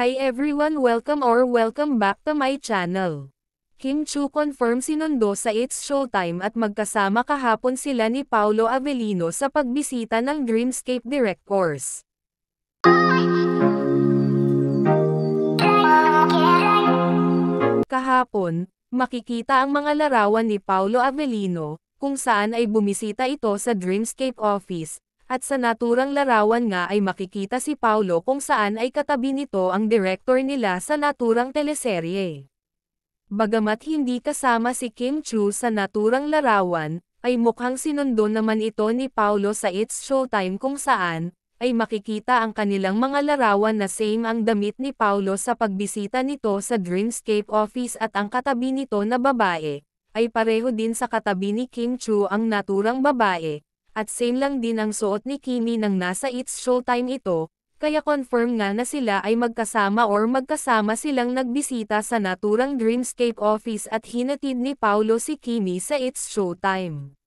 Hi everyone, welcome back to my channel. Kim Chu confirm sinundo sa It's Showtime at magkasama kahapon sila ni Paolo Avellino sa pagbisita ng Dreamscape Directors. Kahapon, makikita ang mga larawan ni Paolo Avellino, kung saan ay bumisita ito sa Dreamscape office. At sa naturang larawan nga ay makikita si Paolo kung saan ay katabi nito ang director nila sa naturang teleserye. Bagamat hindi kasama si Kim Chu sa naturang larawan, ay mukhang sinundo naman ito ni Paolo sa It's Showtime kung saan, ay makikita ang kanilang mga larawan na same ang damit ni Paolo sa pagbisita nito sa Dreamscape office at ang katabi nito na babae, ay pareho din sa katabi ni Kim Chu ang naturang babae. At same lang din ang suot ni Kimi nang nasa It's Showtime ito, kaya confirm nga na sila ay magkasama silang nagbisita sa naturang Dreamscape office at hinatid ni Paolo si Kimi sa It's Showtime.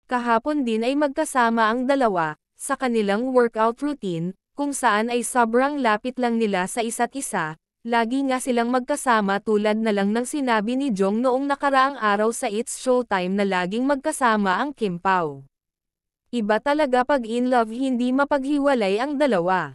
Kahapon din ay magkasama ang dalawa, sa kanilang workout routine, kung saan ay sobrang lapit lang nila sa isa't isa, lagi nga silang magkasama tulad na lang ng sinabi ni Jong noong nakaraang araw sa It's Showtime na laging magkasama ang Kim Pao. Iba talaga pag in love, hindi mapaghiwalay ang dalawa.